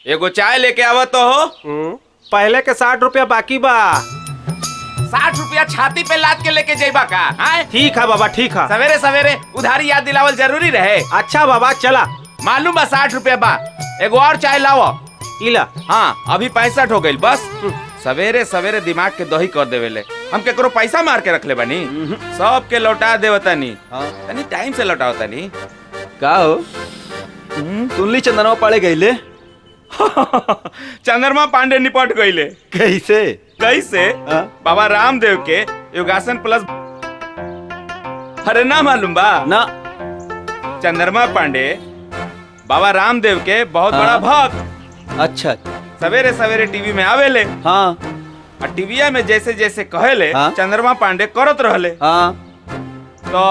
एगो चाय लेके आवत तो हो। पहले के 60 रुपया बाकी बा। 60 रुपया छाती पे लाद के लेके जाइबा का? ठीक है बाबा, ठीक है। सवेरे सवेरे उधारी याद दिलावल जरूरी रहे। अच्छा बाबा चला। मालूम बा 60 रुपया बा। एगो और चाय लाओ। इला। हाँ अभी 65 हो गई बस। सवेरे सवेरे दिमाग के दही कर देवेले। हम केकरो पैसा मार के रख ले बनी, सब के लौटा देवतानी। तनी टाइम से लौटाओ तनी। का हो सुनली चंदनवा पाड़े गईले? चंद्रमा पांडे निपट गईले। कैसे? कैसे? बाबा रामदेव के योगासन प्लस। अरे ना मालूम बा ना। चंद्रमा पांडे बाबा रामदेव के बहुत बड़ा भक्त। अच्छा। सवेरे सवेरे टीवी में आवेले। हाँ। और टीविया में जैसे जैसे कहेले चंद्रमा पांडे करत रहले। हाँ। तो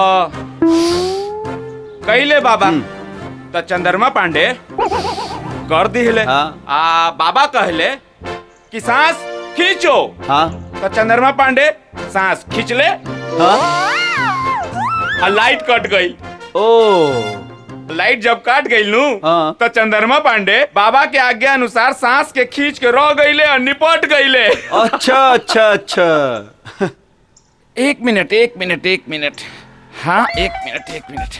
कहिले बाबा तो चंद्रमा पांडे कर दिले। बाबा कहले कि सांस खींचो। हाँ। तो चंद्रमा पांडे सांस खींच ले। हाँ। और लाइट कट गई। ओ लाइट जब काट गई नू तो चंद्रमा पांडे बाबा के आज्ञा अनुसार सांस के खींच के रह गईले और निपट गईले। अच्छा अच्छा अच्छा। एक मिनट। हाँ एक मिनट।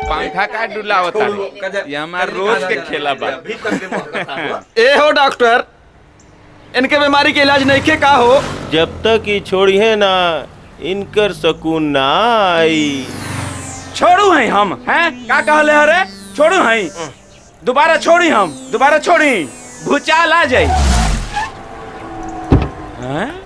पंखा का डुलावता ये हमार रोज के खेला बा। ए हो डॉक्टर, इनके बीमारी के इलाज नहीं के का हो? जब तक ही छोड़िए ना इनकर सकून ना आई। छोड़ू है हम हैं? का कहले हरे? छोड़ू है? दोबारा छोड़ी हम, दोबारा छोड़ी भूचाल आ जाई। हैं?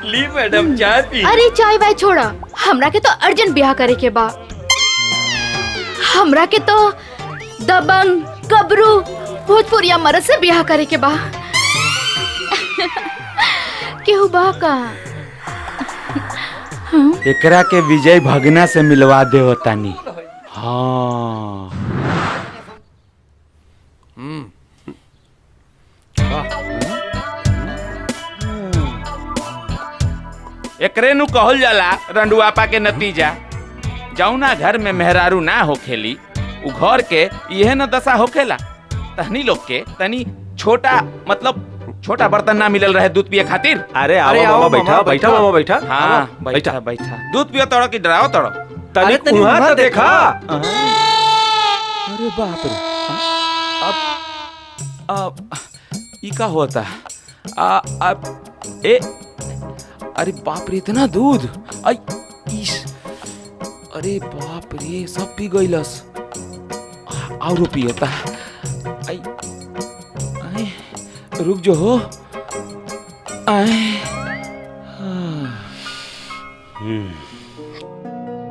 ली मैडम चाय पी। अरे चाय वाय छोड़ा, हमरा के तो अर्जेंट ब्याह करे के बा। हमरा के तो दबंग गबरू भोजपुरिया मर्द से ब्याह करे के बा। केहू बा का? एकरा के विजय भगना से मिलवा देवतानी। हाँ एकरे नु कहल जाला रंडुआपा के नतीजा। जौना घर में मेहरारू ना होखेली उ घर के यह न दशा होखेला। तहनी लोग के तनी छोटा मतलब छोटा बर्तन ना मिलल रहे दूध पिए खातिर। अरे आओ मामा, बैठा मामा बैठा। हाँ बैठा। दूध पियो तोड़ो कि डराओ तोड़ो? तनी उहाँ तो देखा। अरे बाप रे। अब ई का होता? अरे बाप रे इतना दूध। अरे बाप रे सब पी गईलस। और पियता। रुक जो हो।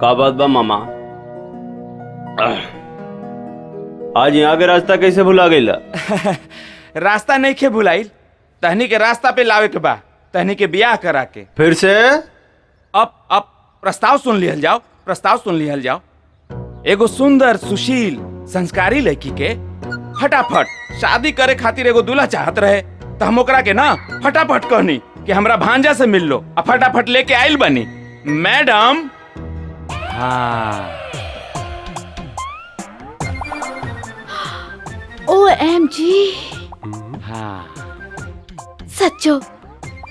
का बात बा मामा? आज यहाँ के रास्ता कैसे भुला गईला? रास्ता नहीं खे भुलाइल, तहनी के रास्ता पे लावे के बा। तहनी के ब्याह करा के फिर से अब प्रस्ताव सुन लिहल जाओ। एगो सुंदर सुशील संस्कारी लड़की के फटाफट शादी करे खातिर एगो दूल्हा चाहत रहे। तो हम ओकरा के ना फटाफट कहनी कि हमरा भांजा से मिल लो। अब फटाफट लेके आइल बनी मैडम। हाँ OMG। हाँ सच्चो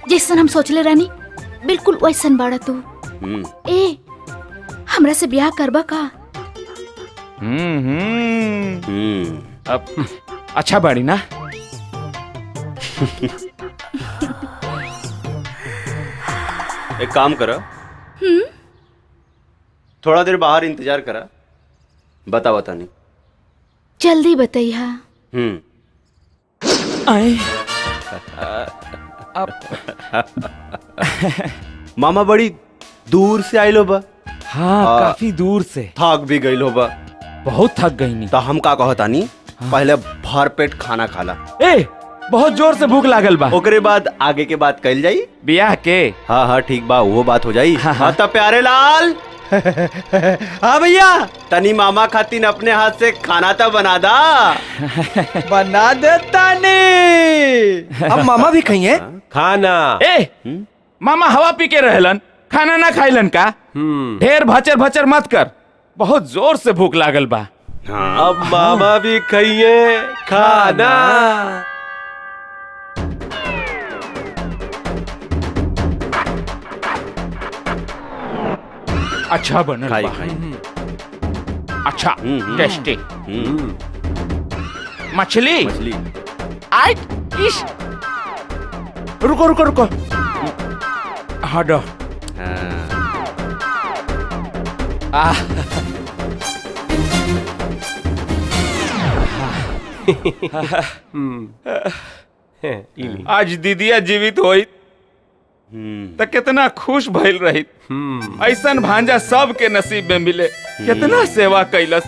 जैसन हम सोचले रानी बिल्कुल वैसन बाड़ा तू। ए हमरा से ब्याह करबा का? अब अच्छा बाड़ी ना? एक काम करा, थोड़ा देर बाहर इंतजार करा, बता नहीं। जल्दी बताइया। मामा बड़ी दूर से आइलो बा। हाँ काफी दूर से। थक भी गईलो बा। बहुत थक गई नी। तो हम का कहतानी पहले भर पेट खाना खाला। ए बहुत जोर से भूख लागल बा। ओकरे बाद आगे के बात कल जाई। बियाह के हाँ हाँ ठीक बा, वो बात हो जाई। हाँ, हाँ। हाँ तब प्यारे लाल हाँ भैया तनी मामा खातिर अपने हाथ से खाना तो बना दा। बना देता नहीं। अब मामा भी खाइए। खाना ए मामा हवा पी के रहलन, खाना ना खाइलन का? ढेर भचर भचर मत कर, बहुत जोर से भूख लागल बा। हाँ। अब मामा भी खाइए खाना। अच्छा बनल खाई बा। खाई। अच्छा टेस्टी। हम्म, मछली मछली। आइट इश। रुको रुको रुको। हटो। हाँ। आह, इली। आज दीदिया जीवित होई तो कितना खुश भइल रही। ऐसन भांजा सबके नसीब में मिले। कितना सेवा कैलस,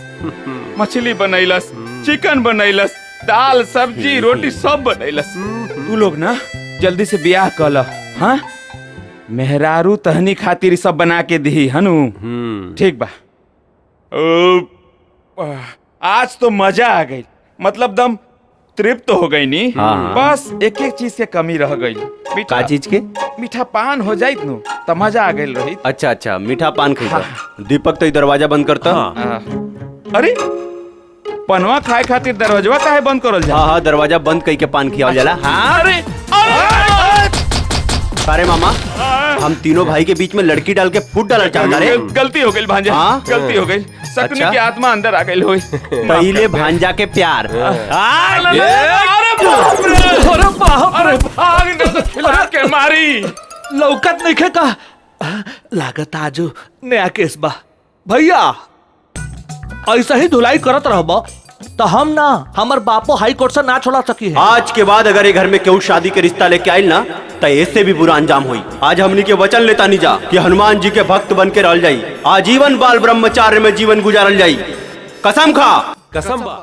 मछली बनैलस, चिकन बनैलस, दाल सब्जी रोटी सब बनैलस। तू लोग ना जल्दी से ब्याह कर लो। हाँ मेहरारू तहनी खातिर सब बना के दी हनु। ठीक बा। आज तो मजा आ गई, मतलब दम तृप्त हो गई नी। हाँ। बस एक एक चीज के कमी रह गई। का चीज के? मीठा पान हो जाइत नु त मजा आ गई रही। अच्छा अच्छा मीठा पान खाई। दीपक तो दरवाजा बंद करता। अरे पनवा खाए खातिर दरवाजा काहे बंद करल जा? हाँ हाँ दरवाजा बंद कई के पान खियावल जाला। हाँ। अरे अरे मामा हम तीनों भाई के बीच में लड़की डाल के फूट डालना चाहता रे। गलती हो गई भांजा। हाँ? गलती हो गई। सकनी अच्छा? की आत्मा अंदर आ गई होई। पहले भांजा के प्यार। अरे बाप रे! अरे बाप रे, भाग न तो खिला के मारी। लौकत नहीं खे का? लागत आज नया केस बा। भैया ऐसा ही धुलाई करत रहबो तो हम ना हमर बापो हाई कोर्ट से ना छोड़ा सकी है। आज के बाद अगर ये घर में केहू शादी के रिश्ता लेके आयल ना तो इससे भी बुरा अंजाम हुई। आज हमनी के वचन लेता नहीं जा कि हनुमान जी के भक्त बन के रहल जाई, आजीवन बाल ब्रह्मचार्य में जीवन गुजारल जाई। कसम खा। कसम बा।